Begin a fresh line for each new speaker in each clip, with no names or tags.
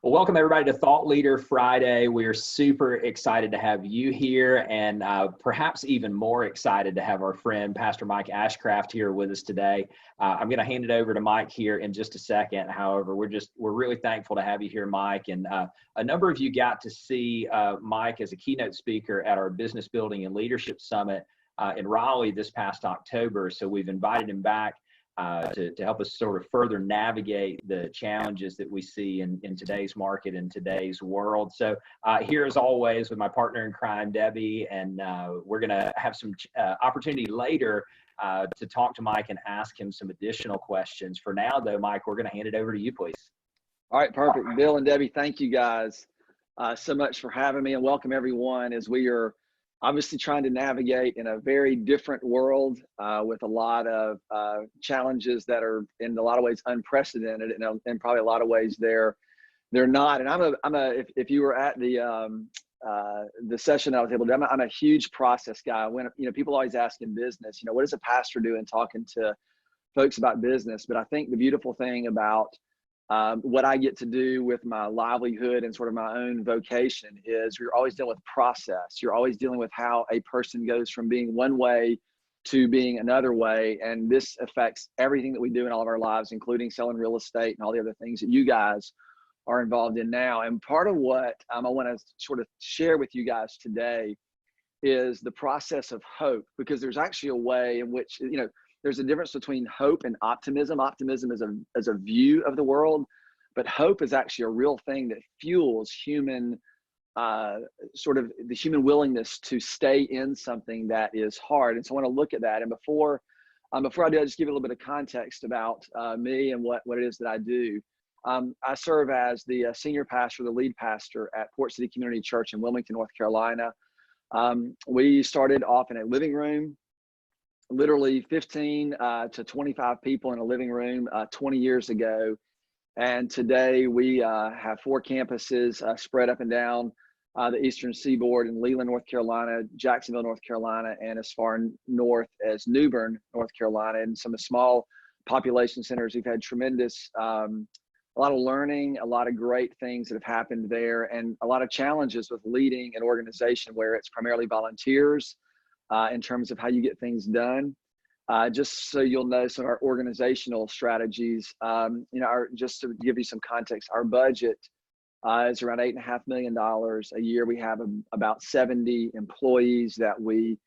Well, welcome everybody to Thought Leader Friday. We're super excited to have you here, and perhaps even more excited to have our friend Pastor Mike Ashcraft here with us today. I'm going to hand it over to Mike here in just a second. However, we're really thankful to have you here, Mike. And a number of you got to see Mike as a keynote speaker at our Business Building and Leadership Summit in Raleigh this past October. So we've invited him back to help us sort of further navigate the challenges that we see in today's market and today's world. So here, as always, with my partner in crime, Debbie, and we're going to have some opportunity later to talk to Mike and ask him some additional questions. For now, though, Mike, we're going to hand it over to you, please.
All right, perfect. Bill and Debbie, thank you guys so much for having me, and welcome everyone as we are obviously trying to navigate in a very different world with a lot of challenges that are in a lot of ways unprecedented, and probably a lot of ways they're not. And if you were at the session I was able to do, I'm a huge process guy. When people always ask in business, what does a pastor do in talking to folks about business? But I think the beautiful thing about what I get to do with my livelihood and sort of my own vocation is you're always dealing with process. You're always dealing with how a person goes from being one way to being another way. And this affects everything that we do in all of our lives, including selling real estate and all the other things that you guys are involved in now. And part of what I want to sort of share with you guys today is the process of hope, because there's actually a way in which, there's a difference between hope and optimism. Optimism is a view of the world, but hope is actually a real thing that fuels human, sort of the human willingness to stay in something that is hard. And so I want to look at that. And before I do, I'll just give you a little bit of context about me and what it is that I do. I serve as the senior pastor, the lead pastor at Port City Community Church in Wilmington, North Carolina. We started off in a living room, literally 15 to 25 people in a living room 20 years ago. And today we have 4 campuses spread up and down the Eastern Seaboard in Leland, North Carolina, Jacksonville, North Carolina, and as far north as New Bern, North Carolina. And some small population centers. We've had tremendous, a lot of learning, a lot of great things that have happened there, and a lot of challenges with leading an organization where it's primarily volunteers, in terms of how you get things done. Just so you'll know some of our organizational strategies, just to give you some context, our budget is around $8.5 million a year. We have about 70 employees that we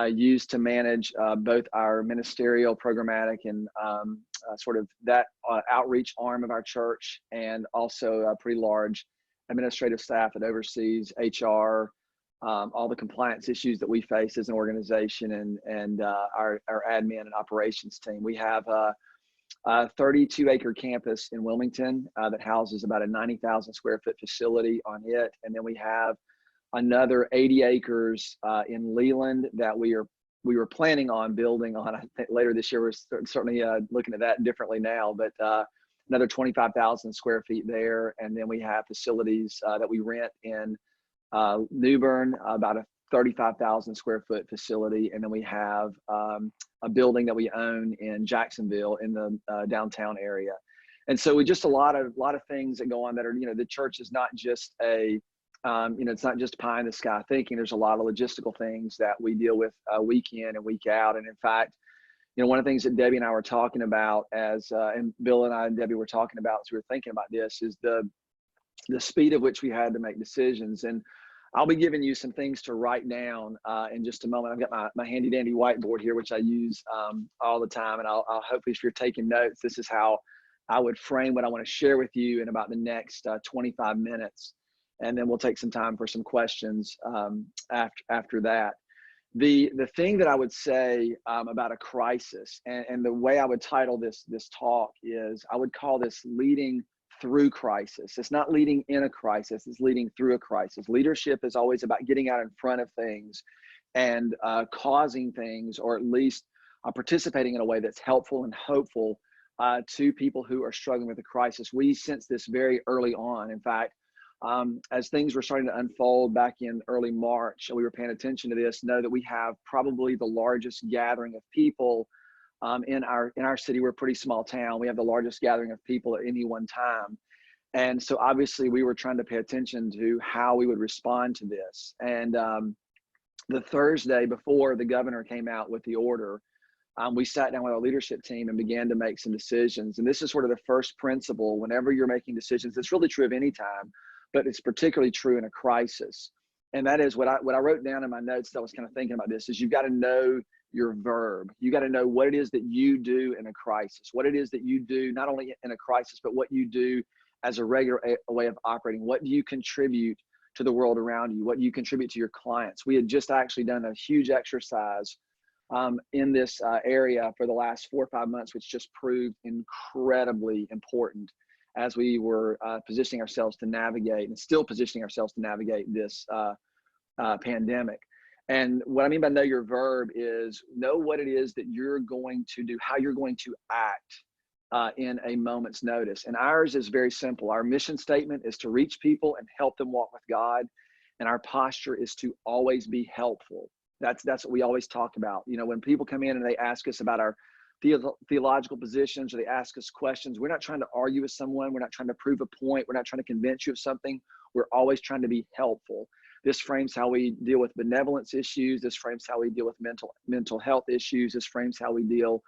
use to manage both our ministerial, programmatic, and sort of that outreach arm of our church, and also a pretty large administrative staff that oversees HR, all the compliance issues that we face as an organization, and our admin and operations team. We have a 32-acre campus in Wilmington that houses about a 90,000 square foot facility on it. And then we have another 80 acres in Leland that we were planning on building on. I think later this year. We're certainly looking at that differently now, but another 25,000 square feet there. And then we have facilities that we rent in New Bern, about a 35,000 square foot facility. And then we have a building that we own in Jacksonville in the downtown area. And so we just a lot of things that go on that are, the church is not just it's not just pie in the sky thinking. There's a lot of logistical things that we deal with week in and week out. And in fact, one of the things that Debbie and I were talking about and Bill and I and Debbie were talking about as we were thinking about this is the speed at which we had to make decisions. And I'll be giving you some things to write down in just a moment. I've got my handy dandy whiteboard here, which I use all the time. And I'll hopefully, if you're taking notes, this is how I would frame what I want to share with you in about the next 25 minutes. And then we'll take some time for some questions after that. The thing that I would say about a crisis, and the way I would title this talk is, I would call this leading through crisis. It's not leading in a crisis, it's leading through a crisis. Leadership is always about getting out in front of things and causing things, or at least participating in a way that's helpful and hopeful to people who are struggling with a crisis. We sensed this very early on. In fact, as things were starting to unfold back in early March, we were paying attention to this, know that we have probably the largest gathering of people in our city. We're a pretty small town. We have the largest gathering of people at any one time. And so obviously we were trying to pay attention to how we would respond to this. And the Thursday before the governor came out with the order, we sat down with our leadership team and began to make some decisions. And this is sort of the first principle whenever you're making decisions. It's really true of any time, but it's particularly true in a crisis. And that is what I wrote down in my notes that I was kind of thinking about this is you've got to know your verb. You got to know what it is that you do in a crisis, what it is that you do, not only in a crisis, but what you do as a regular way of operating. What do you contribute to the world around you? What do you contribute to your clients? We had just actually done a huge exercise in this area for the last 4 or 5 months, which just proved incredibly important as we were positioning ourselves to navigate and still positioning ourselves to navigate this pandemic. And what I mean by know your verb is know what it is that you're going to do, how you're going to act in a moment's notice. And ours is very simple. Our mission statement is to reach people and help them walk with God. And our posture is to always be helpful. That's what we always talk about. You know, when people come in and they ask us about our theological positions or they ask us questions, we're not trying to argue with someone. We're not trying to prove a point. We're not trying to convince you of something. We're always trying to be helpful. This frames how we deal with benevolence issues. This frames how we deal with mental health issues. This frames how we deal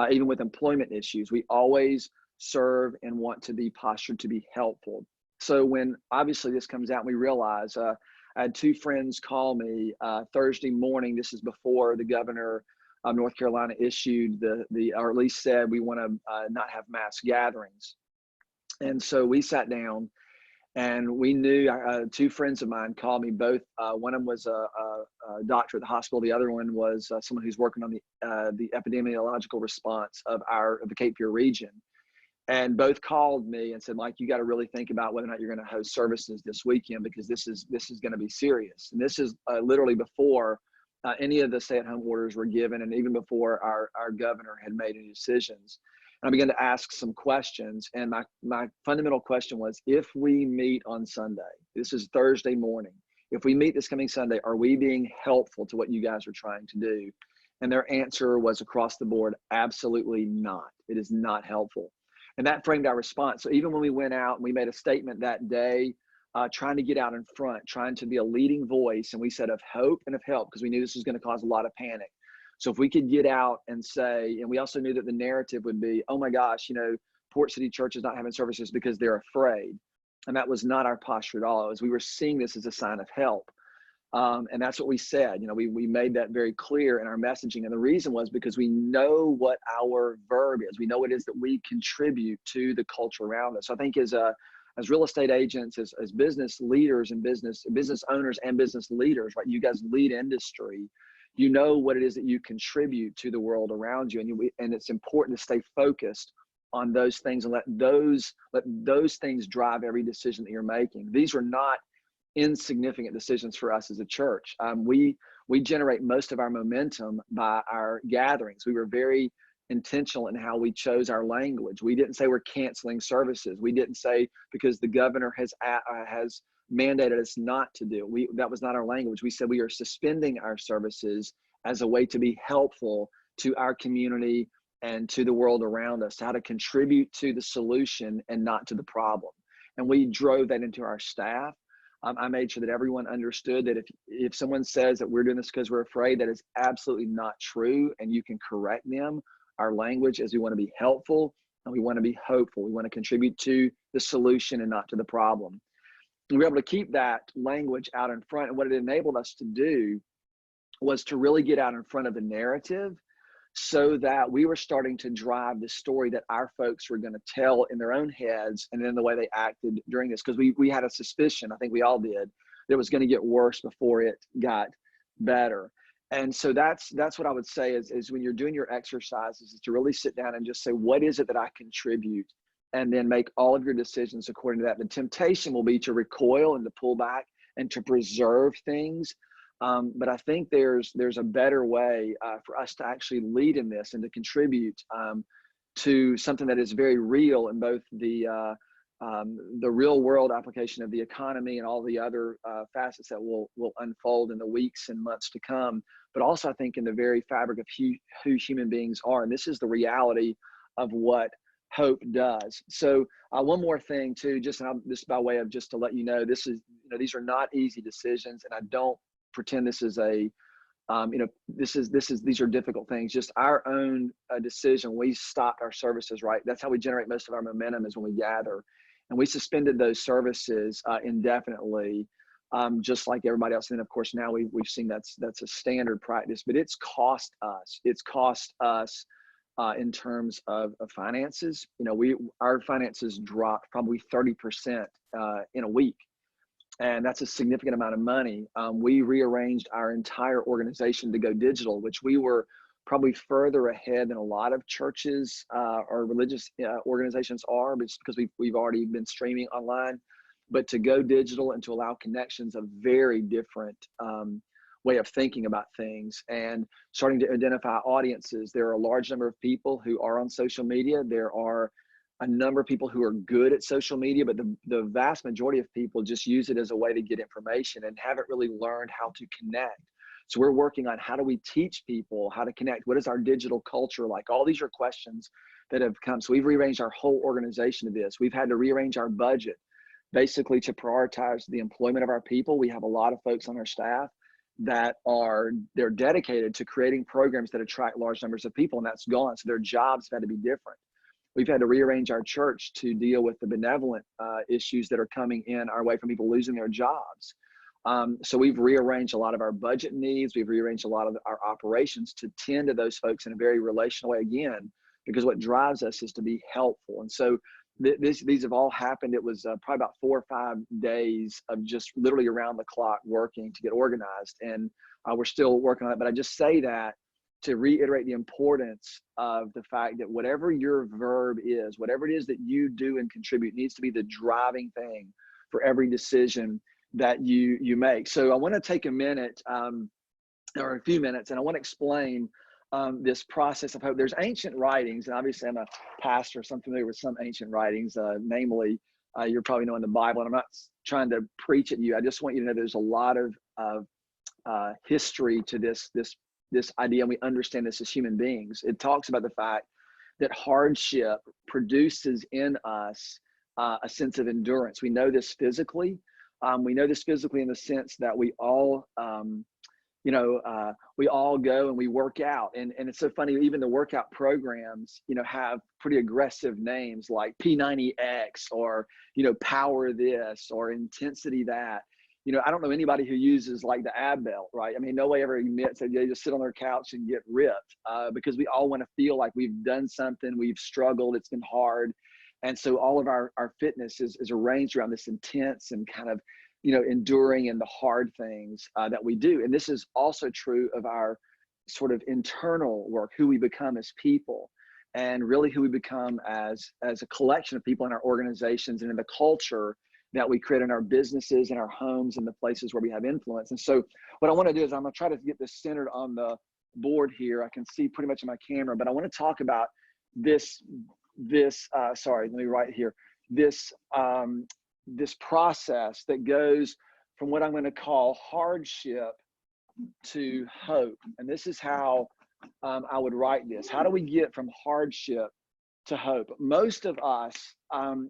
even with employment issues. We always serve and want to be postured to be helpful. So when obviously this comes out and we realize, I had 2 friends call me Thursday morning. This is before the governor of North Carolina issued or at least said we want to not have mass gatherings. And so we sat down and we knew 2 friends of mine called me both. One of them was a doctor at the hospital. The other one was someone who's working on the epidemiological response of the Cape Fear region. And both called me and said, Mike, you got to really think about whether or not you're going to host services this weekend because this is going to be serious. And this is literally before any of the stay-at-home orders were given, and even before our governor had made any decisions. And I began to ask some questions. And my fundamental question was, if we meet on Sunday, this is Thursday morning, if we meet this coming Sunday, are we being helpful to what you guys are trying to do? And their answer was across the board, absolutely not. It is not helpful. And that framed our response. So even when we went out and we made a statement that day, trying to get out in front, trying to be a leading voice, and we said of hope and of help, because we knew this was going to cause a lot of panic. So if we could get out and say, and we also knew that the narrative would be, oh my gosh, you know, Port City Church is not having services because they're afraid. And that was not our posture at all. As we were seeing this as a sign of help. And that's what we said. You know, we made that very clear in our messaging. And the reason was because we know what our verb is. We know what it is that we contribute to the culture around us. So I think as real estate agents, as business leaders and business owners and business leaders, right? You guys lead industry. You know what it is that you contribute to the world around you. And it's important to stay focused on those things and let those things drive every decision that you're making. These are not insignificant decisions for us as a church. We generate most of our momentum by our gatherings. We were very intentional in how we chose our language. We didn't say we're canceling services. We didn't say because the governor has mandated us not to do it. That was not our language. We said we are suspending our services as a way to be helpful to our community and to the world around us, how to contribute to the solution and not to the problem. And we drove that into our staff. I made sure that everyone understood that if someone says that we're doing this because we're afraid, that is absolutely not true, and you can correct them. Our language is we want to be helpful and we want to be hopeful. We want to contribute to the solution and not to the problem. And we were able to keep that language out in front. And what it enabled us to do was to really get out in front of the narrative so that we were starting to drive the story that our folks were going to tell in their own heads and in the way they acted during this. Because we had a suspicion, I think we all did, that it was going to get worse before it got better. And so that's what I would say is when you're doing your exercises, is to really sit down and just say, what is it that I contribute? And then make all of your decisions according to that. The temptation will be to recoil and to pull back and to preserve things. But I think there's a better way for us to actually lead in this and to contribute to something that is very real in both the real world application of the economy and all the other facets that will unfold in the weeks and months to come, but also I think in the very fabric of who human beings are. And this is the reality of what hope does. So one more thing too, just by way of just to let you know, this is, these are not easy decisions, and I don't pretend this is a, these are difficult things. Just our own decision. We stopped our services, right? That's how we generate most of our momentum, is when we gather, and we suspended those services indefinitely, just like everybody else. And then of course now we've seen that's a standard practice, but it's cost us. It's cost us in terms of finances. Our finances dropped probably 30% in a week. And that's a significant amount of money. We rearranged our entire organization to go digital, which we were probably further ahead than a lot of churches or religious organizations are, just because we've already been streaming online. But to go digital and to allow connections, a very different way of thinking about things, and starting to identify audiences. There are a large number of people who are on social media. There are a number of people who are good at social media, but the vast majority of people just use it as a way to get information and haven't really learned how to connect. So we're working on, how do we teach people how to connect? What is our digital culture like? All these are questions that have come. So we've rearranged our whole organization to this. We've had to rearrange our budget, basically to prioritize the employment of our people. We have a lot of folks on our staff that they're dedicated to creating programs that attract large numbers of people, and that's gone. So their jobs have had to be different. We've had to rearrange our church to deal with the benevolent issues that are coming in our way from people losing their jobs. So we've rearranged a lot of our budget needs. We've rearranged a lot of our operations to tend to those folks in a very relational way, again, because what drives us is to be helpful. And so these have all happened. It was probably about 4 or 5 days of just literally around the clock working to get organized. And we're still working on it. But I just say that to reiterate the importance of the fact that whatever your verb is, whatever it is that you do and contribute, needs to be the driving thing for every decision that you make. So I want to take a minute or a few minutes, and I want to explain this process of hope. There's ancient writings, and obviously I'm a pastor, so I'm familiar with some ancient writings, namely, you're probably knowing the Bible, and I'm not trying to preach at you. I just want you to know there's a lot of history to this idea, and we understand this as human beings. It talks about the fact that hardship produces in us a sense of endurance. We know this physically. We know this physically in the sense that we all, we all go and we work out. And it's so funny, even the workout programs, have pretty aggressive names like P90X or, power this or intensity that. I don't know anybody who uses like the ab belt, right? I mean, nobody ever admits that they just sit on their couch and get ripped because we all want to feel like we've done something, we've struggled, it's been hard. And so all of our fitness is arranged around this intense and kind of, enduring and the hard things that we do. And this is also true of our sort of internal work, who we become as people, and really who we become as a collection of people in our organizations and in the culture that we create in our businesses, in our homes, and the places where we have influence. And so what I want to do is I'm going to try to get this centered on the board here. I can see pretty much in my camera, but I want to talk about this process that goes from what I'm going to call hardship to hope. And this is how I would write this. How do we get from hardship to hope? Most of us,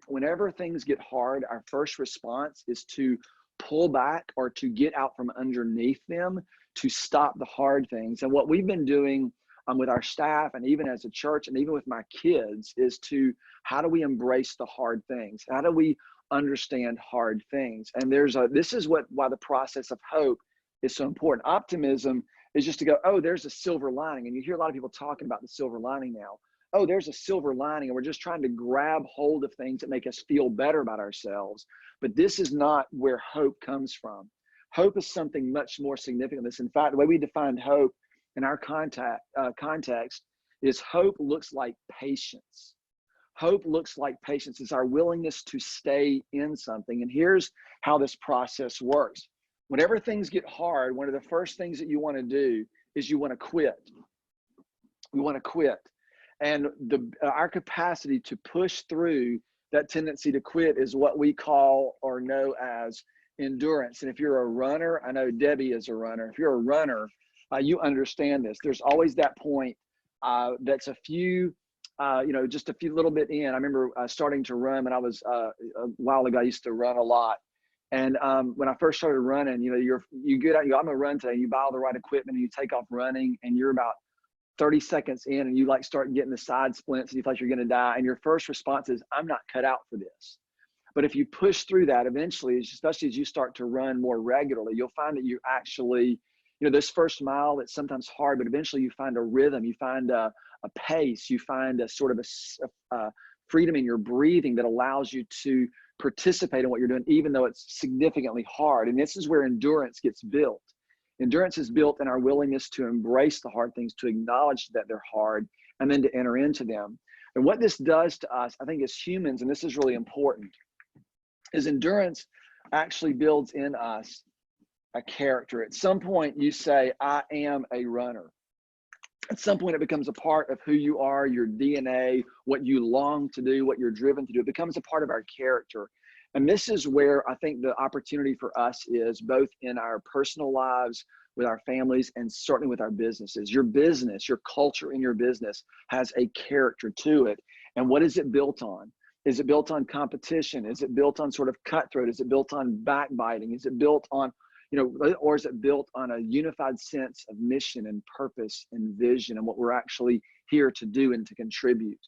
whenever things get hard, our first response is to pull back or to get out from underneath them, to stop the hard things. And what we've been doing with our staff, and even as a church, and even with my kids, is to, how do we embrace the hard things? How do we understand hard things? And this is why the process of hope is so important. Optimism is just to go, oh, there's a silver lining. And you hear a lot of people talking about the silver lining now. Oh, there's a silver lining, and we're just trying to grab hold of things that make us feel better about ourselves. But this is not where hope comes from. Hope is something much more significant than this. In fact, the way we defined hope in our context is hope looks like patience. Hope looks like patience. It's our willingness to stay in something. And here's how this process works. Whenever things get hard, one of the first things that you want to do is you want to quit. We want to quit. And our capacity to push through that tendency to quit is what we call or know as endurance. And if you're a runner, I know Debbie is a runner. If you're a runner, you understand this. There's always that point that's a few just a few little bit in, I remember starting to run when I was a while ago. I used to run a lot. And when I first started running, you get out, I'm gonna run today, you buy all the right equipment and you take off running, and you're about 30 seconds in and you like start getting the side splints and you feel like you're gonna die. And your first response is, I'm not cut out for this. But if you push through that, eventually, especially as you start to run more regularly, you'll find that you actually, this first mile, it's sometimes hard, but eventually you find a rhythm, you find a pace, you find a sort of a freedom in your breathing that allows you to participate in what you're doing, even though it's significantly hard. And this is where endurance gets built. Endurance is built in our willingness to embrace the hard things, to acknowledge that they're hard, and then to enter into them. And what this does to us, I think as humans, and this is really important, is endurance actually builds in us a character. At some point you say, I am a runner. At some point it becomes a part of who you are, your DNA, what you long to do, what you're driven to do. It becomes a part of our character. And this is where I think the opportunity for us is, both in our personal lives, with our families, and certainly with our businesses. Your business, your culture in your business has a character to it. And what is it built on? Is it built on competition? Is it built on sort of cutthroat? Is it built on backbiting? Is it built on, or is it built on a unified sense of mission and purpose and vision and what we're actually here to do and to contribute?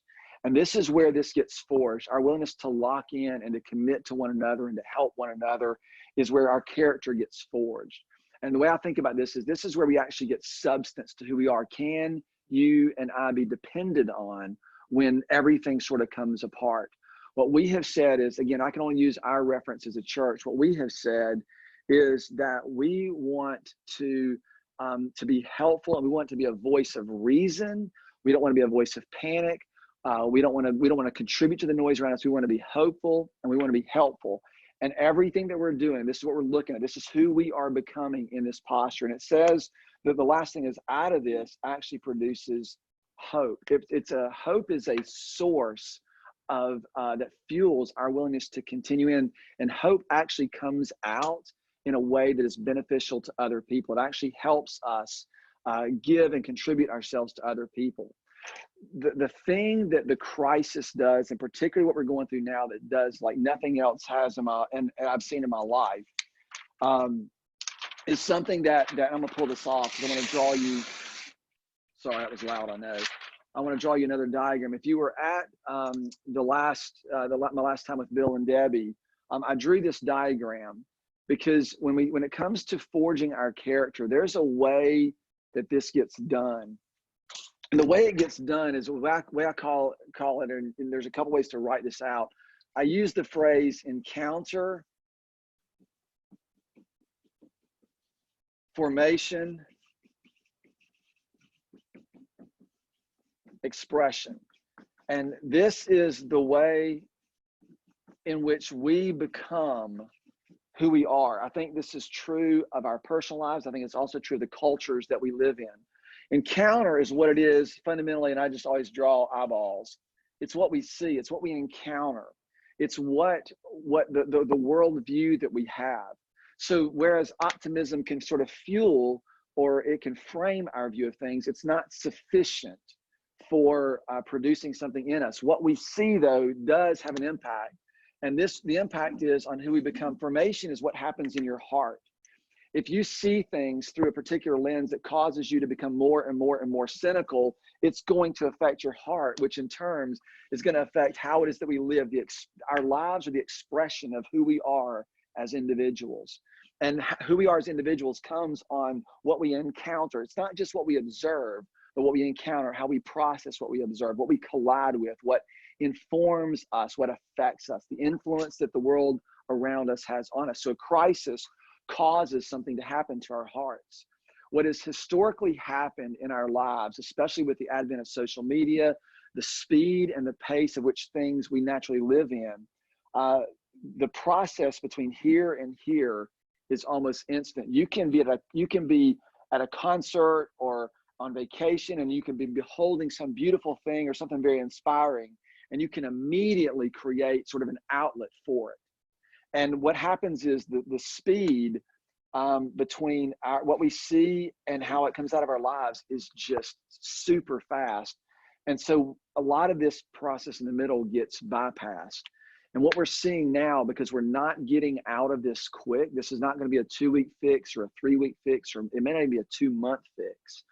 And this is where this gets forged. Our willingness to lock in and to commit to one another and to help one another is where our character gets forged. And the way I think about this is where we actually get substance to who we are. Can you and I be depended on when everything sort of comes apart? What we have said is, again, I can only use our reference as a church. What we have said is that we want to be helpful, and we want to be a voice of reason. We don't want to be a voice of panic. We don't want to contribute to the noise around us. We want to be hopeful, and we want to be helpful. And everything that we're doing, this is what we're looking at. This is who we are becoming in this posture. And it says that the last thing is, out of this actually produces hope. Hope is a source of that fuels our willingness to continue in, and hope actually comes out in a way that is beneficial to other people. It actually helps us give and contribute ourselves to other people. The thing that the crisis does, and particularly what we're going through now, that does like nothing else has and I've seen in my life, is something that I'm gonna pull this off. I'm gonna draw you. Sorry, that was loud. I know. I want to draw you another diagram. If you were at my last time with Bill and Debbie, I drew this diagram because when it comes to forging our character, there's a way that this gets done. And the way it gets done is the way I call it, and there's a couple ways to write this out. I use the phrase encounter, formation, expression. And this is the way in which we become who we are. I think this is true of our personal lives. I think it's also true of the cultures that we live in. Encounter is what it is fundamentally, and I just always draw eyeballs. It's what we see. It's what we encounter. It's what the worldview that we have. So whereas optimism can sort of fuel, or it can frame our view of things, it's not sufficient for producing something in us. What we see, though, does have an impact. And the impact is on who we become. Formation is what happens in your heart. If you see things through a particular lens that causes you to become more and more and more cynical, it's going to affect your heart, which in turn is going to affect how it is that we live. Our lives are the expression of who we are as individuals. And who we are as individuals comes on what we encounter. It's not just what we observe, but what we encounter, how we process what we observe, what we collide with, what informs us, what affects us, the influence that the world around us has on us. So a crisis causes something to happen to our hearts. What has historically happened in our lives, especially with the advent of social media, the speed and the pace of which things we naturally live in, the process between here and here is almost instant. You can be at a concert or on vacation, and you can be beholding some beautiful thing or something very inspiring, and you can immediately create sort of an outlet for it. And what happens is the speed between what we see and how it comes out of our lives is just super fast. And so a lot of this process in the middle gets bypassed. And what we're seeing now, because we're not getting out of this quick, this is not going to be a 2-week fix or a 3-week fix, or it may not even be a 2-month fix.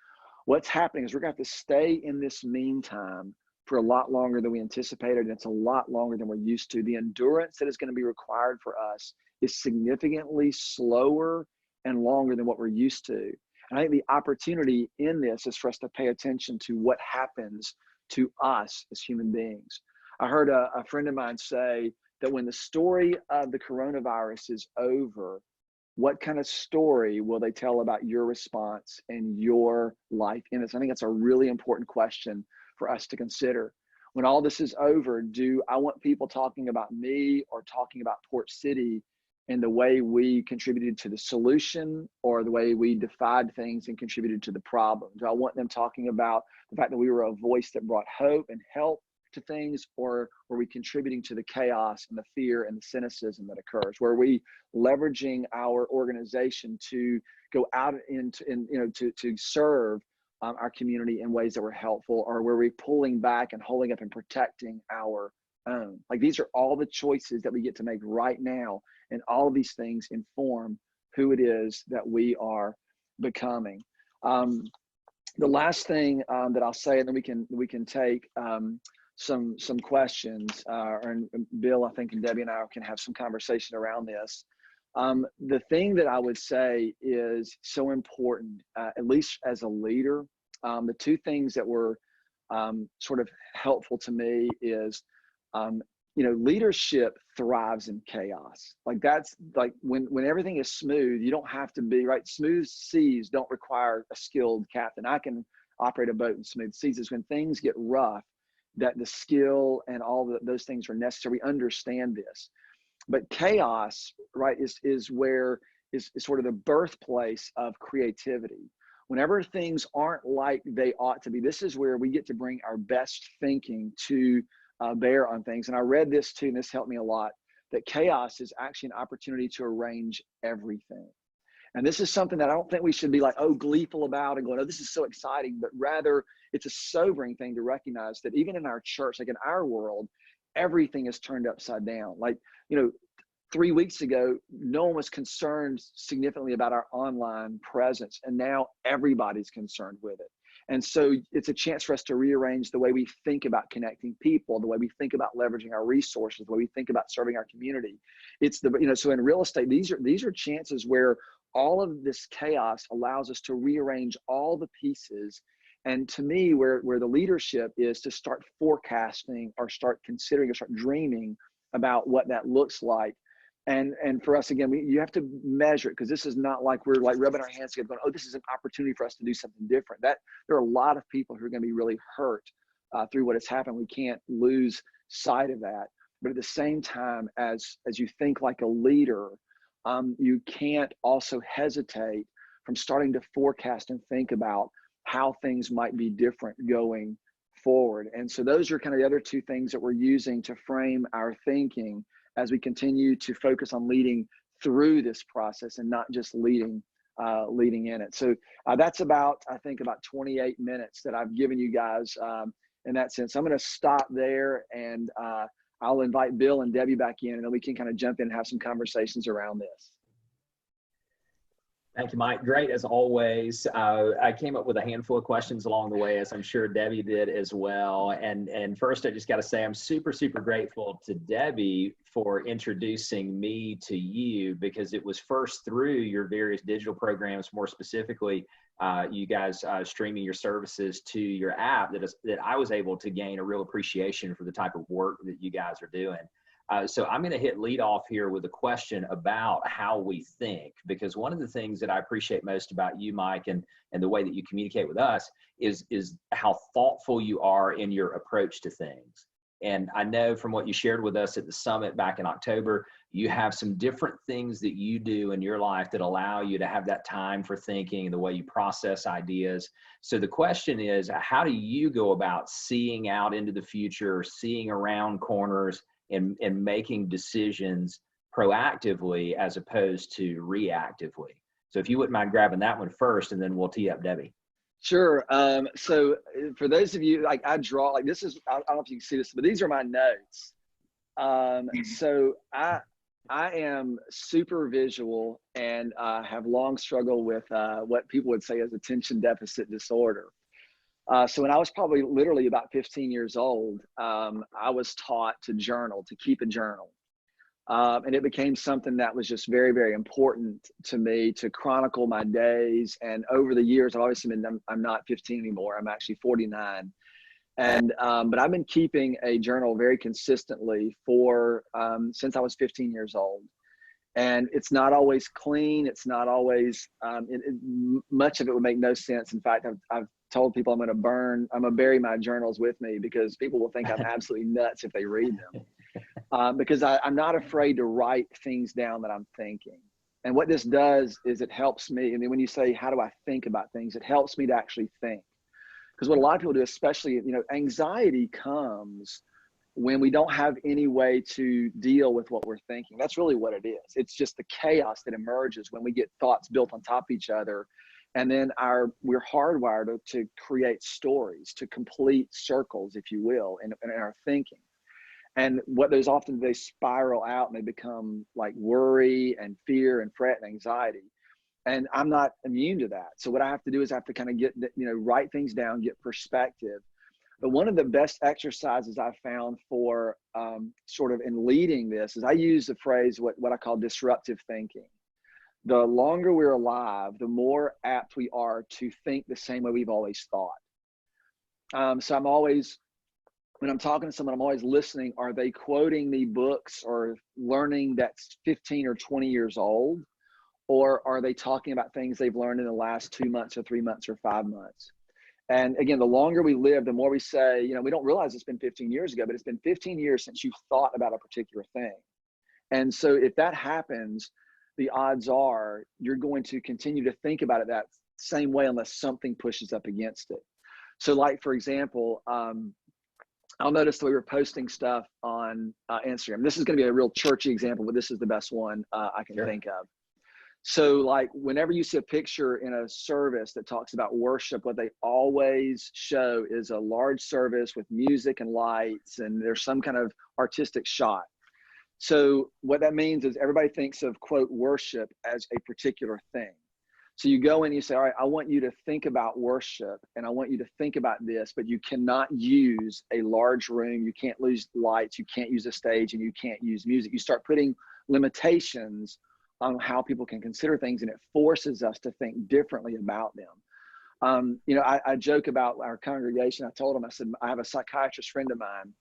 What's happening is we're going to have to stay in this meantime for a lot longer than we anticipated, and it's a lot longer than we're used to. The endurance that is going to be required for us is significantly slower and longer than what we're used to. And I think the opportunity in this is for us to pay attention to what happens to us as human beings. I heard a friend of mine say that when the story of the coronavirus is over, what kind of story will they tell about your response and your life in this? I think that's a really important question for us to consider. When all this is over, do I want people talking about me or talking about Port City and the way we contributed to the solution, or the way we defied things and contributed to the problem? Do I want them talking about the fact that we were a voice that brought hope and help to things, or were we contributing to the chaos and the fear and the cynicism that occurs? Were we leveraging our organization to go out to serve our community in ways that were helpful, or were we pulling back and holding up and protecting our own? Like, these are all the choices that we get to make right now, and all of these things inform who it is that we are becoming. The last thing that I'll say, and then we can take some questions, and Bill, I think, and Debbie and I can have some conversation around this. The thing that I would say is so important, at least as a leader, the two things that were sort of helpful to me is, leadership thrives in chaos. Like, that's like when everything is smooth, you don't have to be right. Smooth seas don't require a skilled captain. I can operate a boat in smooth seas. It's when things get rough that the skill and all those things are necessary. We understand this. But chaos, right, is where is sort of the birthplace of creativity. Whenever things aren't like they ought to be, this is where we get to bring our best thinking to bear on things. And I read this too, and this helped me a lot, that chaos is actually an opportunity to arrange everything. And this is something that I don't think we should be like, oh, gleeful about and going, oh, this is so exciting, but rather it's a sobering thing to recognize that even in our church, like in our world, everything is turned upside down. Like, 3 weeks ago, no one was concerned significantly about our online presence, and now everybody's concerned with it. And so it's a chance for us to rearrange the way we think about connecting people, the way we think about leveraging our resources, the way we think about serving our community. It's so in real estate, these are chances where all of this chaos allows us to rearrange all the pieces. And to me, where the leadership is to start forecasting, or start considering, or start dreaming about what that looks like. And for us, again, you have to measure it, because this is not like we're like rubbing our hands together going, oh, this is an opportunity for us to do something different. That there are a lot of people who are going to be really hurt through what has happened. We can't lose sight of that. But at the same time, as you think like a leader, you can't also hesitate from starting to forecast and think about how things might be different going forward. And so those are kind of the other two things that we're using to frame our thinking as we continue to focus on leading through this process and not just leading in it. So that's about 28 minutes that I've given you guys in that sense. I'm going to stop there, and I'll invite Bill and Debbie back in, and then we can kind of jump in and have some conversations around this.
Thank you, Mike. Great as always. I came up with a handful of questions along the way, as I'm sure Debbie did as well. And first, I just got to say, I'm super, super grateful to Debbie for introducing me to you, because it was first through your various digital programs, more specifically, you guys streaming your services to your app, that I was able to gain a real appreciation for the type of work that you guys are doing. So I'm going to hit lead off here with a question about how we think, because one of the things that I appreciate most about you, Mike, and the way that you communicate with us is how thoughtful you are in your approach to things. And I know from what you shared with us at the summit back in October, you have some different things that you do in your life that allow you to have that time for thinking, the way you process ideas. So the question is, how do you go about seeing out into the future, seeing around corners, and making decisions proactively as opposed to reactively? So if you wouldn't mind grabbing that one first, and then we'll tee up Debbie.
Sure. So for those of you, like I draw, like this is, I don't know if you can see this, but these are my notes. So I am super visual and have long struggled with what people would say is attention deficit disorder. So when I was probably literally about 15 years old, I was taught to journal, to keep a journal. And it became something that was just very, very important to me to chronicle my days. And over the years, I've obviously been, I'm not 15 anymore. I'm actually 49. And, but I've been keeping a journal very consistently for, since I was 15 years old. And it's not always clean. It's not always, much of it would make no sense. In fact, I've told people I'm going to bury my journals with me because people will think I'm absolutely nuts if they read them. Because I'm not afraid to write things down that I'm thinking. And what this does is it helps me. I mean, when you say, how do I think about things? It helps me to actually think. Because what a lot of people do, especially, anxiety comes when we don't have any way to deal with what we're thinking. That's really what it is. It's just the chaos that emerges when we get thoughts built on top of each other. And then we're hardwired to create stories, to complete circles, if you will, in our thinking. And what those often, they spiral out and they become like worry and fear and fret and anxiety. And I'm not immune to that. So what I have to do is I have to kind of get, write things down, get perspective. But one of the best exercises I found for sort of in leading this is I use the phrase, what I call disruptive thinking. The longer we're alive, the more apt we are to think the same way we've always thought. So I'm always, when I'm talking to someone, I'm always listening. Are they quoting me books or learning that's 15 or 20 years old? Or are they talking about things they've learned in the last 2 months or 3 months or 5 months? And again, the longer we live, the more we say, we don't realize it's been 15 years ago, but it's been 15 years since you've thought about a particular thing. And so if that happens, the odds are you're going to continue to think about it that same way unless something pushes up against it. So like, for example, I'll notice that we were posting stuff on Instagram. This is going to be a real churchy example, but this is the best one I can think of. So like whenever you see a picture in a service that talks about worship, what they always show is a large service with music and lights, and there's some kind of artistic shot. So what that means is everybody thinks of, quote, worship as a particular thing. So you go in and you say, all right, I want you to think about worship and I want you to think about this, but you cannot use a large room. You can't use lights. You can't use a stage and you can't use music. You start putting limitations on how people can consider things, and it forces us to think differently about them. I joke about our congregation. I told him, I said, I have a psychiatrist friend of mine,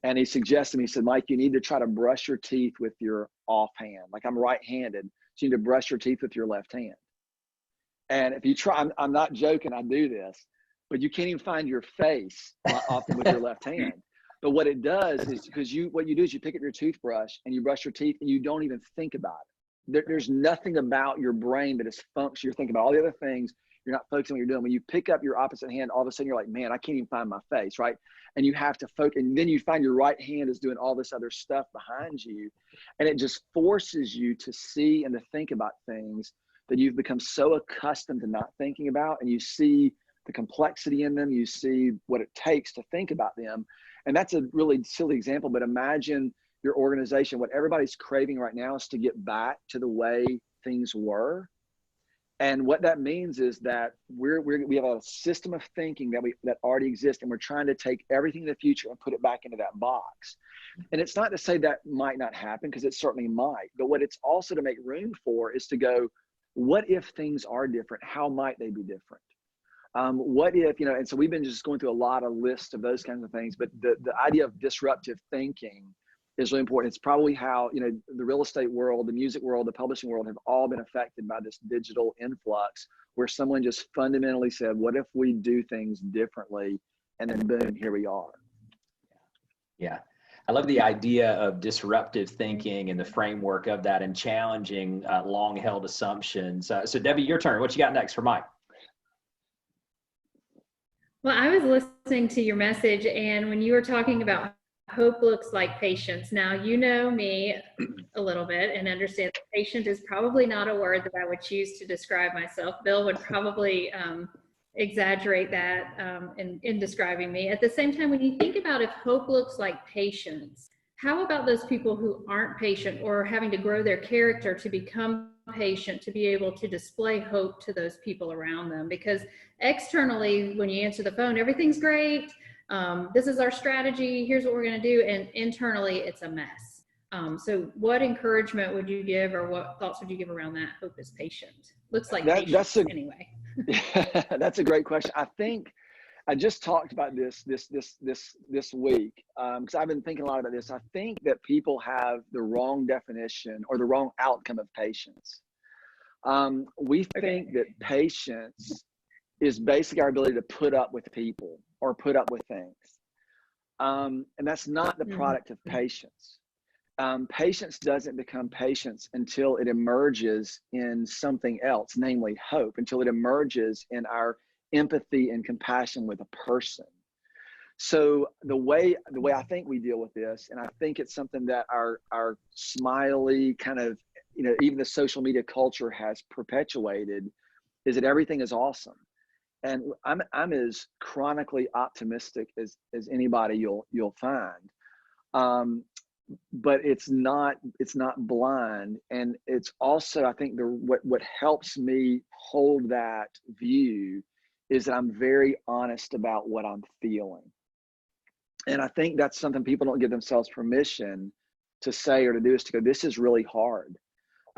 and he suggested me, he said, Mike, you need to try to brush your teeth with your offhand. Like I'm right-handed, so you need to brush your teeth with your left hand. And if you try, I'm not joking, I do this, but you can't even find your face often with your left hand. But what it does is because what you do is you pick up your toothbrush and you brush your teeth and you don't even think about it. There's nothing about your brain that is function. You're thinking about all the other things. You're not focusing on what you're doing. When you pick up your opposite hand, all of a sudden you're like, man, I can't even find my face, right? And you have to focus. And then you find your right hand is doing all this other stuff behind you. And it just forces you to see and to think about things that you've become so accustomed to not thinking about. And you see the complexity in them. You see what it takes to think about them. And that's a really silly example, but imagine your organization, what everybody's craving right now is to get back to the way things were. And what that means is that we have a system of thinking that already exists, and we're trying to take everything in the future and put it back into that box. And it's not to say that might not happen, because it certainly might, but what it's also to make room for is to go, what if things are different? How might they be different? What if, and so we've been just going through a lot of lists of those kinds of things, but the idea of disruptive thinking is really important. It's probably how, the real estate world, the music world, the publishing world have all been affected by this digital influx, where someone just fundamentally said, what if we do things differently? And then boom, here we are.
Yeah. I love the idea of disruptive thinking and the framework of that, and challenging long held assumptions. So Debbie, your turn. What you got next for Mike?
Well, I was listening to your message, and when you were talking about hope looks like patience. Now, you know me a little bit and understand that patient is probably not a word that I would choose to describe myself. Bill would probably exaggerate that in describing me. At the same time, when you think about if hope looks like patience, how about those people who aren't patient or having to grow their character to become patient, to be able to display hope to those people around them? Because externally, when you answer the phone, everything's great. This is our strategy. Here's what we're going to do. And internally, it's a mess. So what encouragement would you give, or what thoughts would you give around that? Hope is patient. Looks like patience anyway.
That's a great question. I think I just talked about this week, because I've been thinking a lot about this. I think that people have the wrong definition or the wrong outcome of patience. We think that patience is basically our ability to put up with people or put up with things. And that's not the product of patience. Patience doesn't become patience until it emerges in something else, namely hope, until it emerges in our empathy and compassion with a person. So the way I think we deal with this, and I think it's something that our smiley kind of, even the social media culture has perpetuated, is that everything is awesome. And I'm as chronically optimistic as anybody you'll find. But it's not blind. And it's also, I think what helps me hold that view is that I'm very honest about what I'm feeling. And I think that's something people don't give themselves permission to say or to do, is to go, this is really hard.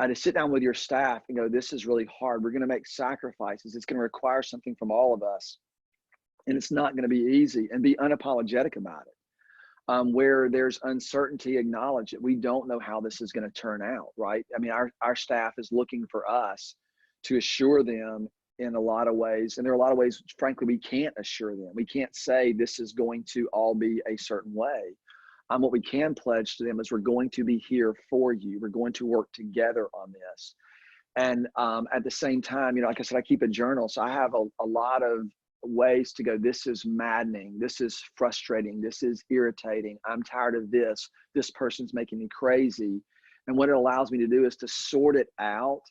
To sit down with your staff and go, this is really hard. We're going to make sacrifices. It's going to require something from all of us. And it's not going to be easy, and be unapologetic about it. Where there's uncertainty, acknowledge it. We don't know how this is going to turn out, right? I mean, our staff is looking for us to assure them in a lot of ways. And there are a lot of ways, frankly, we can't assure them. We can't say this is going to all be a certain way. What we can pledge to them is we're going to be here for you. We're going to work together on this. And at the same time, like I said, I keep a journal. So I have a lot of ways to go, this is maddening, this is frustrating, this is irritating, I'm tired of this person's making me crazy. And what it allows me to do is to sort it out,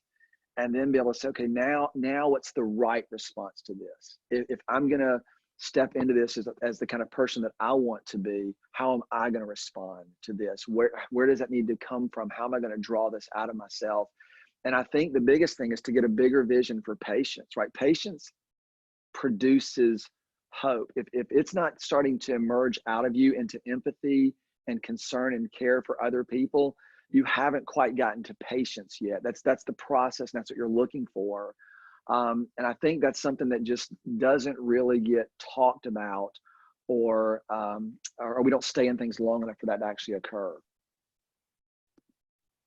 and then be able to say, okay, now what's the right response to this? If I'm going to step into this as the kind of person that I want to be, how am I going to respond to this? Where does that need to come from? How am I going to draw this out of myself? And I think the biggest thing is to get a bigger vision for patience, right? Patience produces hope. If it's not starting to emerge out of you into empathy and concern and care for other people, you haven't quite gotten to patience yet. That's the process, and that's what you're looking for. And I think that's something that just doesn't really get talked about, or we don't stay in things long enough for that to actually occur.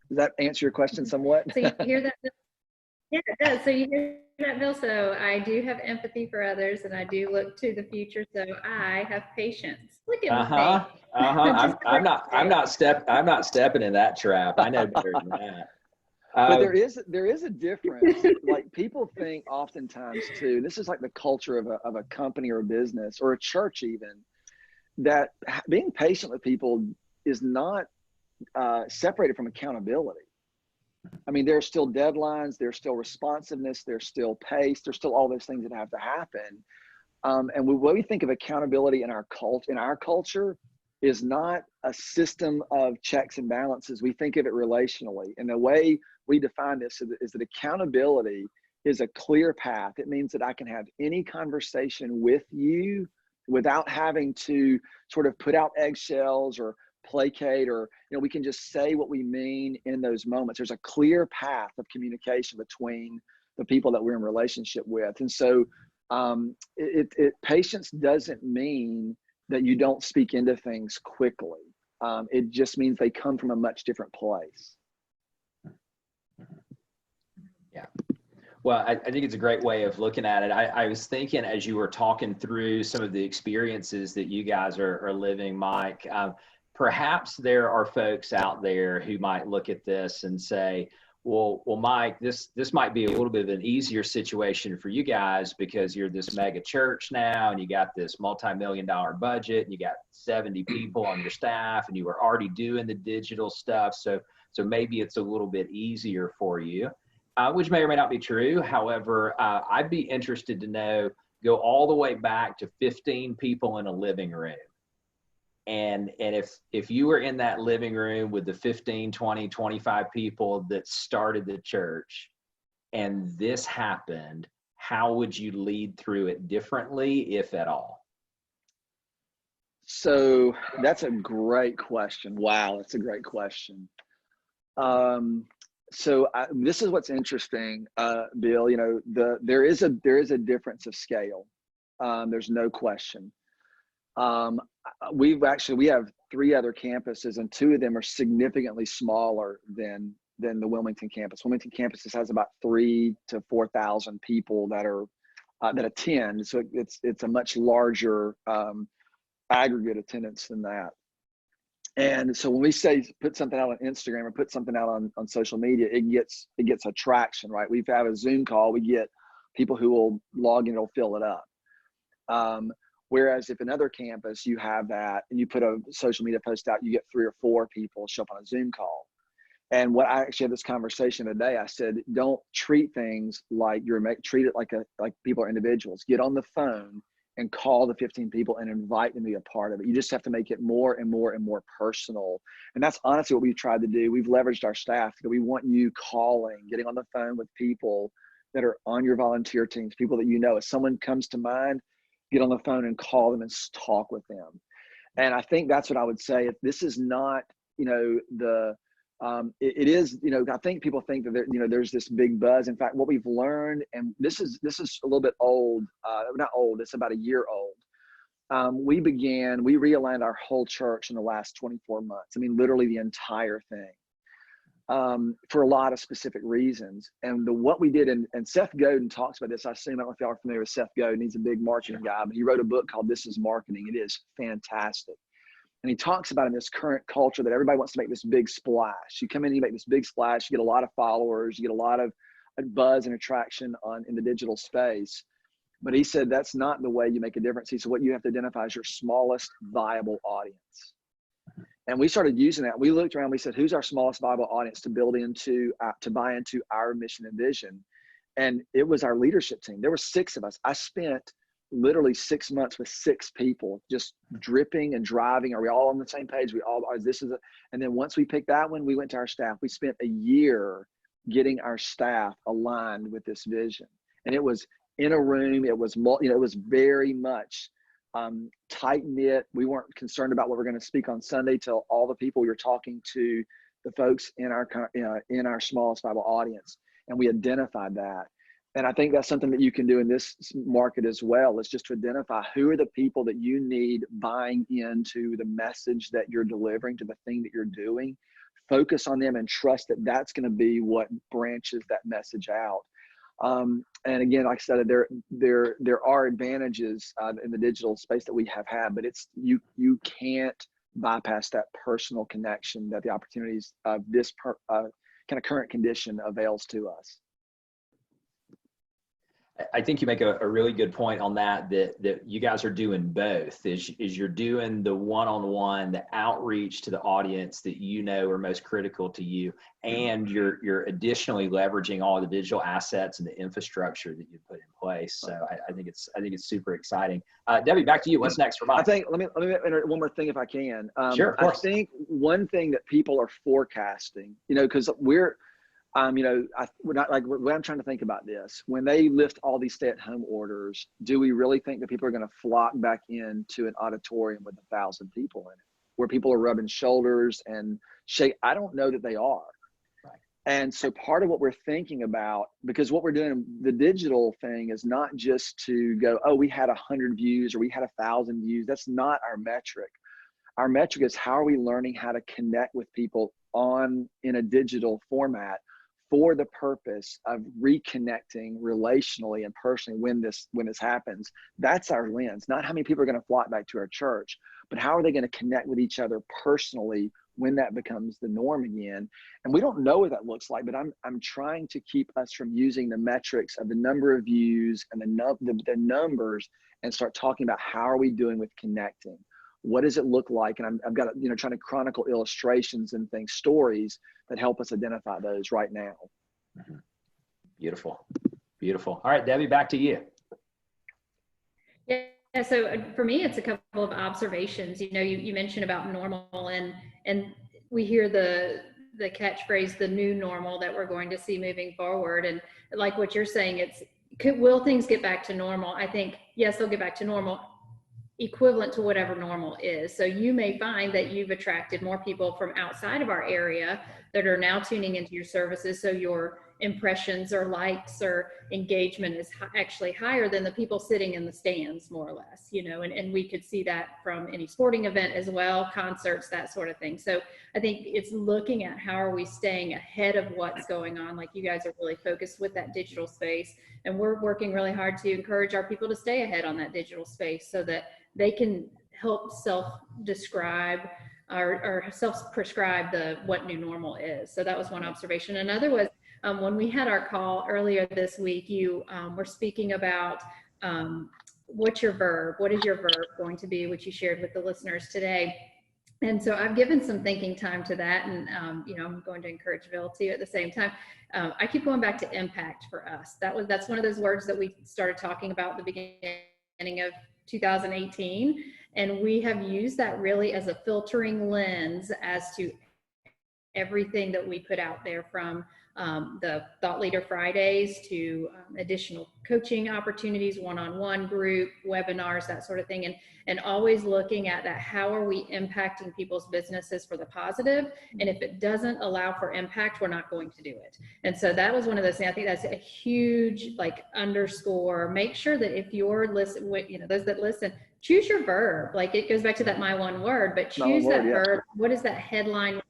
Does that answer your question somewhat?
So you hear that? Yeah, it does. So you hear that, Bill? So I do have empathy for others, and I do look to the future. So I have patience. Look at me.
I'm not stepping in that trap. I know better than that.
But there is a difference. Like, people think oftentimes too, this is like the culture of a company or a business or a church even, that being patient with people is not separated from accountability. I mean, there's still deadlines, there's still responsiveness, there's still pace, there's still all those things that have to happen. And what we think of accountability in our culture is not a system of checks and balances. We think of it relationally. And the way we define this is that accountability is a clear path. It means that I can have any conversation with you without having to sort of put out eggshells or placate, or we can just say what we mean in those moments. There's a clear path of communication between the people that we're in relationship with. And so patience doesn't mean that you don't speak into things quickly. It just means they come from a much different place.
Yeah. Well, I think it's a great way of looking at it. I was thinking, as you were talking through some of the experiences that you guys are living, Mike, perhaps there are folks out there who might look at this and say, well, Mike, this might be a little bit of an easier situation for you guys because you're this mega church now, and you got this multi-million-dollar budget, and you got 70 people on your staff, and you were already doing the digital stuff. So maybe it's a little bit easier for you, which may or may not be true. However, I'd be interested to know, go all the way back to 15 people in a living room. And if you were in that living room with the 15, 20, 25 people that started the church and this happened, how would you lead through it differently, if at all?
So that's a great question. Wow, that's a great question. This is what's interesting, Bill. You know, there is a difference of scale. There's no question. We have 3 other campuses, and 2 of them are significantly smaller than the Wilmington campus. Wilmington campus has about 3,000 to 4,000 people that attend. So it's a much larger aggregate attendance than that. And so when we say put something out on Instagram or put something out on social media, it gets attraction, right? We have a Zoom call, we get people who will log in, it'll fill it up. Whereas if another campus, you have that and you put a social media post out, you get 3 or 4 people show up on a Zoom call. And what I actually had this conversation today, I said, don't treat things like treat it like people are individuals. Get on the phone and call the 15 people and invite them to be a part of it. You just have to make it more and more and more personal. And that's honestly what we've tried to do. We've leveraged our staff because we want you calling, getting on the phone with people that are on your volunteer teams, people that you know. If someone comes to mind, get on the phone and call them and talk with them. And I think that's what I would say. If this is not, you know, it is, you know, I think people think that there's this big buzz. In fact, what we've learned, and this is a little bit old, not old, it's about a year old. We realigned our whole church in the last 24 months. I mean, literally the entire thing, for a lot of specific reasons. And what we did, and Seth Godin talks about this. I don't know if y'all are familiar with Seth Godin. He's a big marketing guy, but he wrote a book called This Is Marketing. It is fantastic. And he talks about in this current culture that everybody wants to make this big splash. You come in, you make this big splash, you get a lot of followers, you get a lot of buzz and attraction in the digital space. But he said that's not the way you make a difference. He said what you have to identify is your smallest viable audience. And we started using that. We looked around, we said, who's our smallest viable audience to build into, to buy into our mission and vision? And it was our leadership team. There were 6 of us. I spent literally 6 months with 6 people, just dripping and driving. Are we all on the same page? We all are. And then once we picked that one, we went to our staff. We spent a year getting our staff aligned with this vision. And it was in a room. It was, it was very much tight knit. We weren't concerned about what we're going to speak on Sunday till all the people we were talking to, the folks in our smallest viable audience. And we identified that. And I think that's something that you can do in this market as well, is just to identify who are the people that you need buying into the message that you're delivering, to the thing that you're doing. Focus on them and trust that that's going to be what branches that message out. And again, like I said, there are advantages in the digital space that we have had, but you can't bypass that personal connection that the opportunities of this kind of current condition avails to us.
I think you make a really good point on that you guys are doing both, is you're doing the one-on-one, the outreach to the audience that you know are most critical to you, and you're additionally leveraging all the digital assets and the infrastructure that you put in place. So I think it's super exciting. Debbie, back to you. What's next for Mike?
I think let me enter one more thing if I can.
Sure, of course.
I think one thing that people are forecasting, because we're we're not like, when I'm trying to think about this, when they lift all these stay-at-home orders, do we really think that people are going to flock back into an auditorium with 1,000 people in it, where people are rubbing shoulders and shake? I don't know that they are. Right. And so part of what we're thinking about, because what we're doing, the digital thing is not just to go, oh, we had 100 views or we had 1,000 views. That's not our metric. Our metric is how are we learning how to connect with people in a digital format, for the purpose of reconnecting relationally and personally when this happens. That's our lens, not how many people are going to flock back to our church, but how are they going to connect with each other personally when that becomes the norm again. And we don't know what that looks like, but I'm trying to keep us from using the metrics of the number of views and the numbers, and start talking about how are we doing with connecting. What does it look like? And I've got trying to chronicle illustrations and things, stories that help us identify those right now.
Mm-hmm. Beautiful. Beautiful. All right, Debbie, back to you.
Yeah, so for me, it's a couple of observations. You mentioned about normal, and we hear the catchphrase, the new normal that we're going to see moving forward. And like what you're saying, will things get back to normal? I think, yes, they'll get back to normal, equivalent to whatever normal is. So you may find that you've attracted more people from outside of our area that are now tuning into your services. So your impressions or likes or engagement is actually higher than the people sitting in the stands, more or less, and we could see that from any sporting event as well, concerts, that sort of thing. So I think it's looking at how are we staying ahead of what's going on. Like you guys are really focused with that digital space, and we're working really hard to encourage our people to stay ahead on that digital space so that they can help self-describe or self-prescribe what new normal is. So that was one observation. Another was when we had our call earlier this week, you were speaking about what's your verb? What is your verb going to be, which you shared with the listeners today. And so I've given some thinking time to that, and I'm going to encourage Bill too at the same time. I keep going back to impact for us. That's one of those words that we started talking about at the beginning of 2018, and we have used that really as a filtering lens as to everything that we put out there, from the Thought Leader Fridays to additional coaching opportunities, one-on-one group, webinars, that sort of thing, and always looking at that. How are we impacting people's businesses for the positive? And if it doesn't allow for impact, we're not going to do it. And so that was one of those things. I think that's a huge underscore. Make sure that if you're listening, those that listen, choose your verb. It goes back to that my one word, but choose that verb. What is that headline?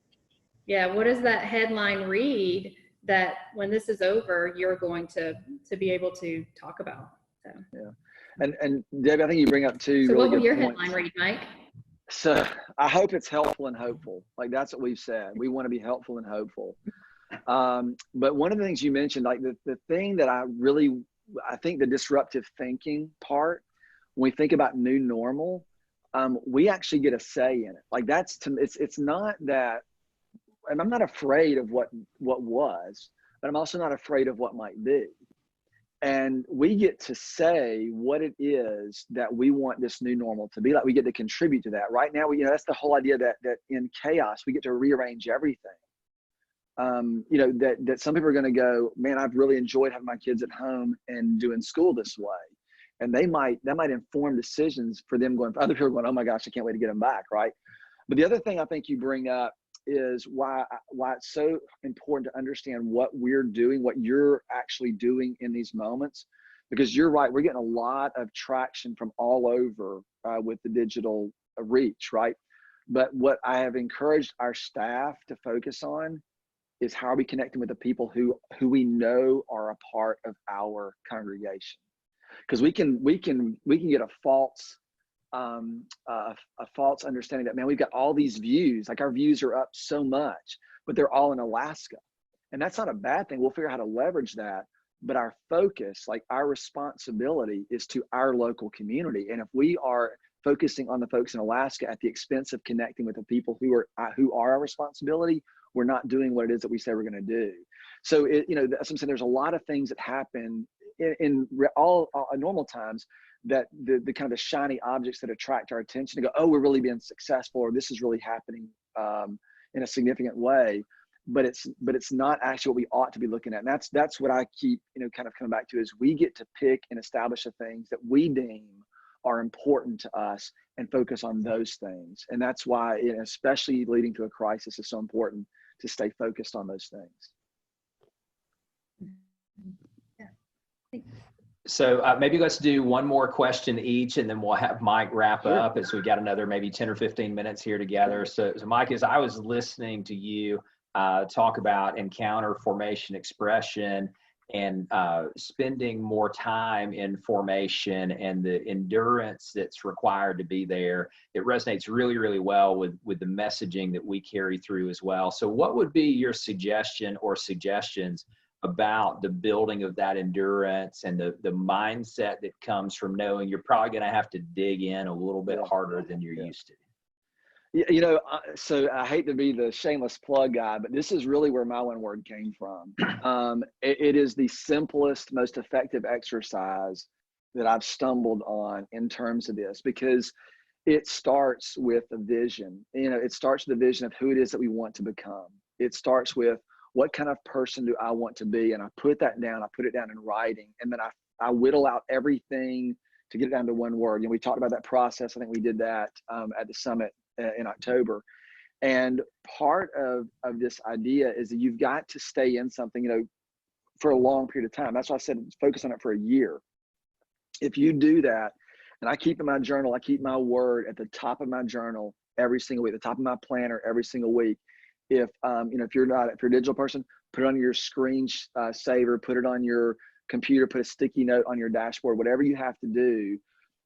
Yeah, what does that headline read that when this is over, you're going to be able to talk about? So.
Yeah, and Debbie, I think you bring up two.
So
really
what will your
points.
headline read, Mike?
So I hope it's helpful and hopeful. That's what we've said. We want to be helpful and hopeful. But one of the things you mentioned, the thing that I think the disruptive thinking part, when we think about new normal, we actually get a say in it. It's not that. And I'm not afraid of what was, but I'm also not afraid of what might be. And we get to say what it is that we want this new normal to be like. We get to contribute to that. Right now, that's the whole idea that in chaos, we get to rearrange everything. That some people are going to go, man, I've really enjoyed having my kids at home and doing school this way. And that might inform decisions for them going, other people going, oh my gosh, I can't wait to get them back, right? But the other thing I think you bring up is why it's so important to understand what we're doing, what you're actually doing in these moments, because you're right. We're getting a lot of traction from all over with the digital reach, right? But what I have encouraged our staff to focus on is how are we connecting with the people who we know are a part of our congregation, because we can get a false understanding that, man, we've got all these views, our views are up so much, but they're all in Alaska. And that's not a bad thing. We'll figure out how to leverage that. But our focus, our responsibility, is to our local community. And if we are focusing on the folks in Alaska at the expense of connecting with the people who are our responsibility, we're not doing what it is that we say we're going to do. So as I'm saying, there's a lot of things that happen in all normal times, that the kind of the shiny objects that attract our attention to go, oh, we're really being successful, or this is really happening in a significant way, but it's not actually what we ought to be looking at. And that's what I keep kind of coming back to, is we get to pick and establish the things that we deem are important to us and focus on those things. And that's why, especially leading to a crisis, is so important to stay focused on those things.
Yeah.
So maybe let's do one more question each, and then we'll have Mike wrap up, as we've got another maybe 10 or 15 minutes here together. So Mike, as I was listening to you talk about encounter, formation, expression, and spending more time in formation and the endurance that's required to be there, it resonates really, really well with the messaging that we carry through as well. So what would be your suggestion or suggestions about the building of that endurance and the mindset that comes from knowing you're probably going to have to dig in a little bit harder than you're used to?
So I hate to be the shameless plug guy, but this is really where my one word came from. It is the simplest, most effective exercise that I've stumbled on in terms of this, because it starts with a vision. It starts with the vision of who it is that we want to become. It starts with, what kind of person do I want to be? And I put that down, I put it down in writing, and then I whittle out everything to get it down to one word. We talked about that process. I think we did that at the summit in October. And part of this idea is that you've got to stay in something, for a long period of time. That's why I said focus on it for a year. If you do that, and I keep in my journal, I keep my word at the top of my journal every single week, the top of my planner every single week. If you're a digital person, put it on your screen saver, put it on your computer, put a sticky note on your dashboard, whatever you have to do,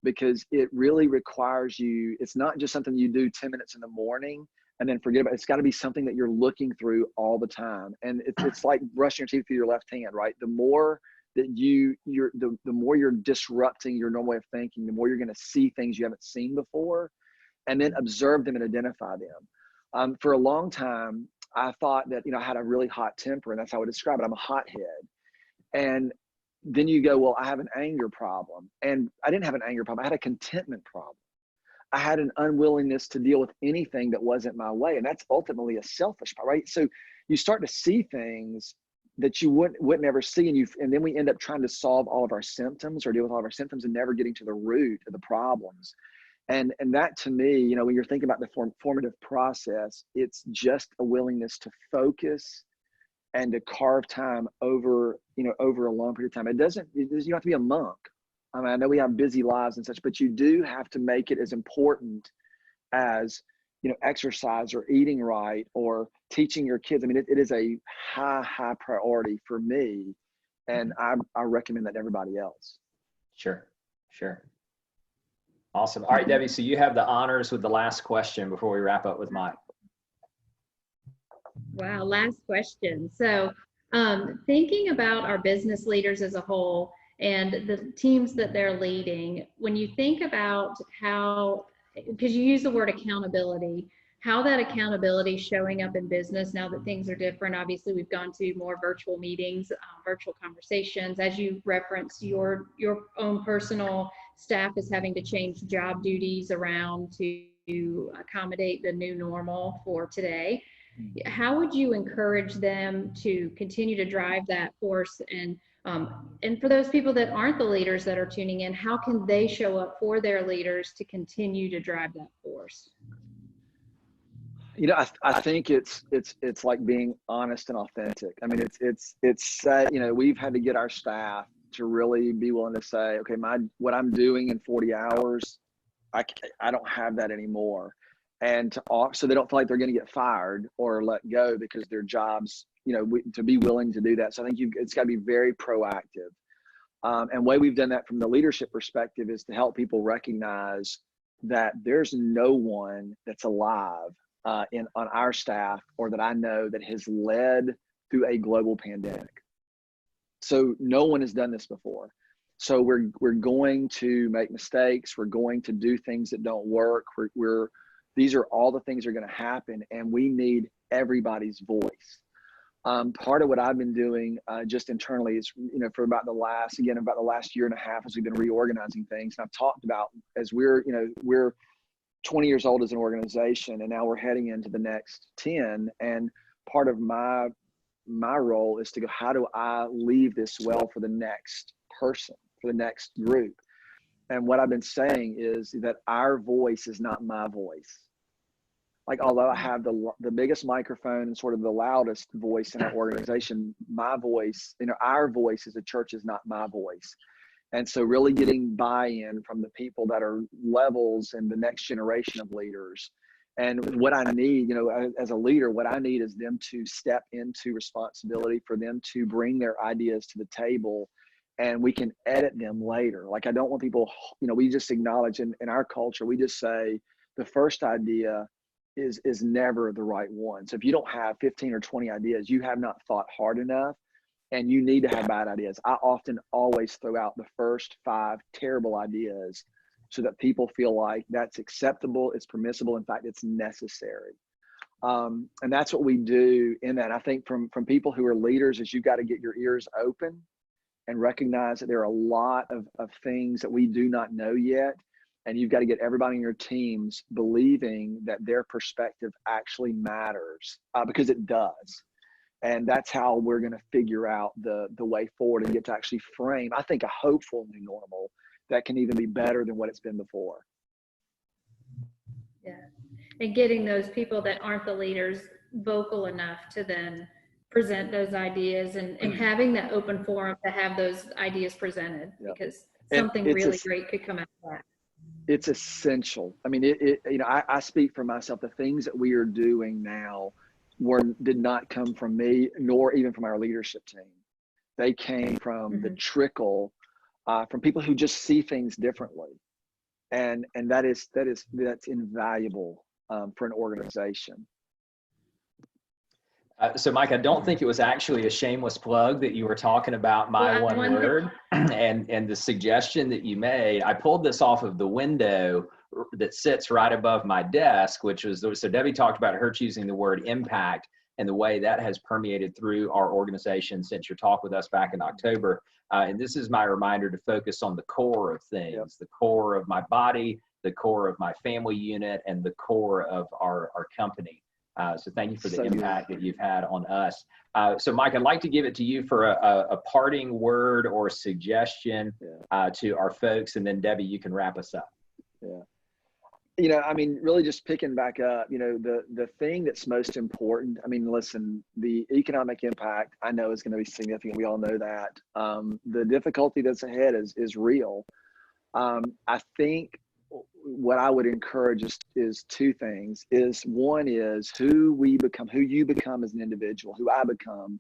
because it really requires you. It's not just something you do 10 minutes in the morning and then forget about it. It's got to be something that you're looking through all the time. And it's like brushing your teeth with your left hand, right? The more that the more you're disrupting your normal way of thinking, the more you're going to see things you haven't seen before, and then observe them and identify them. For a long time, I thought that, I had a really hot temper, and that's how I would describe it. I'm a hothead. And then you go, well, I have an anger problem. And I didn't have an anger problem. I had a contentment problem. I had an unwillingness to deal with anything that wasn't my way. And that's ultimately a selfish part, right? So you start to see things that you wouldn't ever see. And then we end up trying to solve all of our symptoms or deal with all of our symptoms and never getting to the root of the problems. And that, to me, when you're thinking about the formative process, it's just a willingness to focus and to carve time over a long period of time. You don't have to be a monk. I know we have busy lives and such, but you do have to make it as important as, exercise or eating right or teaching your kids. It is a high priority for me. And I recommend that to everybody else.
Sure. Awesome. All right, Debbie, so you have the honors with the last question before we wrap up with Mike.
Wow, last question. So thinking about our business leaders as a whole and the teams that they're leading, when you think about how, because you use the word accountability, how that accountability is showing up in business now that things are different. Obviously, we've gone to more virtual meetings, virtual conversations. As you referenced, your own personal staff is having to change job duties around to accommodate the new normal for today. How would you encourage them to continue to drive that force? And for those people that aren't the leaders that are tuning in, how can they show up for their leaders to continue to drive that force?
I think it's like being honest and authentic. We've had to get our staff to really be willing to say, okay, what I'm doing in 40 hours, I don't have that anymore. And so they don't feel like they're going to get fired or let go because their jobs, to be willing to do that. So I think it's got to be very proactive. And way we've done that from the leadership perspective is to help people recognize that there's no one that's alive on our staff or that I know that has led through a global pandemic. So no one has done this before. So we're going to make mistakes. We're going to do things that don't work. These are all the things that are going to happen, and we need everybody's voice. Part of what I've been doing just internally is, for about the last year and a half, as we've been reorganizing things. And I've talked about, as we're 20 years old as an organization, and now we're heading into the next 10. And part of my role is to go, how do I leave this well for the next person, for the next group? And what I've been saying is that our voice is not my voice. Like, although I have the biggest microphone and sort of the loudest voice in our organization, my voice, our voice as a church is not my voice. And so really getting buy-in from the people that are levels and the next generation of leaders. And what I need, as a leader, what I need is them to step into responsibility, for them to bring their ideas to the table, and we can edit them later. Like, I don't want people, we just acknowledge in our culture, we just say the first idea is never the right one. So if you don't have 15 or 20 ideas, you have not thought hard enough, and you need to have bad ideas. I often always throw out the first 5 terrible ideas so that people feel like that's acceptable, it's permissible, in fact, it's necessary. And that's what we do in that. I think from people who are leaders is you've got to get your ears open and recognize that there are a lot of things that we do not know yet. And you've got to get everybody in your teams believing that their perspective actually matters, because it does. And that's how we're going to figure out the way forward and get to actually frame, I think, a hopeful new normal that can even be better than what it's been before.
Yeah. And getting those people that aren't the leaders vocal enough to then present those ideas, and having that open forum to have those ideas presented, because something really great could come out of that.
It's essential. I mean, I speak for myself. The things that we are doing now did not come from me, nor even from our leadership team. They came from the trickle, from people who just see things differently, and that's invaluable for an organization.
So, Mike, I don't think it was actually a shameless plug that you were talking about my one word and the suggestion that you made. I pulled this off of the window that sits right above my desk, which was, so Debbie talked about her choosing the word impact and the way that has permeated through our organization since your talk with us back in October. And this is my reminder to focus on the core of things, the core of my body, the core of my family unit, and the core of our company. So thank you for the impact that you've had on us. So Mike, I'd like to give it to you for a parting word or suggestion to our folks, and then Debbie, you can wrap us up.
Yeah. I mean, really just picking back up, the thing that's most important, I mean, listen, the economic impact I know is going to be significant. We all know that. The difficulty that's ahead is real. I think what I would encourage is two things. One is who you become as an individual, who I become,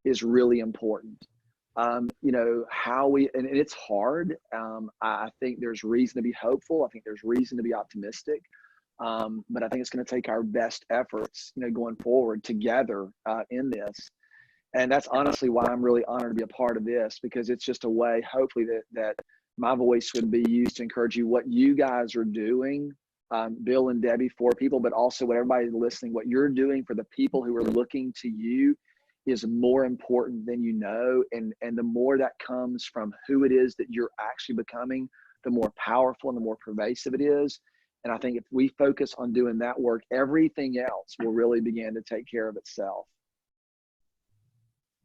is really important. And it's hard. I think there's reason to be hopeful. I think there's reason to be optimistic. But I think it's going to take our best efforts, going forward together in this. And that's honestly why I'm really honored to be a part of this, because it's just a way, hopefully, that my voice would be used to encourage you. What you guys are doing, Bill and Debbie, for people, but also what everybody listening, what you're doing for the people who are looking to you is more important than you know. And the more that comes from who it is that you're actually becoming, the more powerful and the more pervasive it is. And I think if we focus on doing that work, everything else will really begin to take care of itself.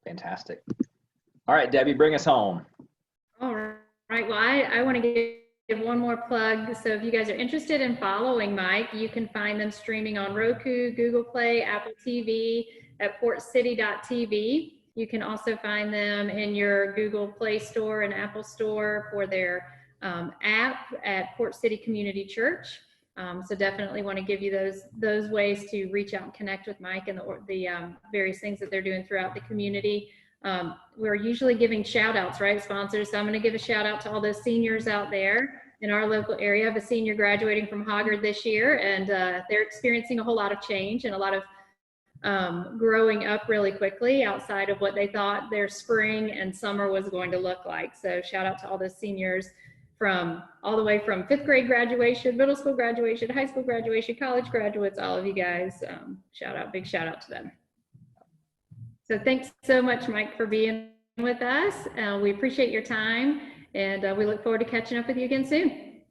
Fantastic. All right, Debbie, bring us home.
All right. Well, I want to give one more plug. So if you guys are interested in following Mike, you can find them streaming on Roku, Google Play, Apple TV, at portcity.tv. You can also find them in your Google Play Store and Apple Store for their app at Port City Community Church. So definitely want to give you those ways to reach out and connect with Mike and the various things that they're doing throughout the community. We're usually giving shout outs, right, sponsors? So I'm going to give a shout out to all those seniors out there in our local area. I have a senior graduating from Hoggard this year, and they're experiencing a whole lot of change and a lot of growing up really quickly outside of what they thought their spring and summer was going to look like. So shout out to all those seniors all the way from 5th grade graduation, middle school graduation, high school graduation, college graduates, all of you guys. Big shout out to them. So thanks so much, Mike, for being with us. We appreciate your time, and we look forward to catching up with you again soon.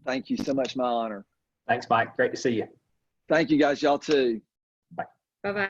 Thank you so much. My honor.
Thanks, Mike. Great to see you.
Thank you, guys. Y'all too.
Bye-bye.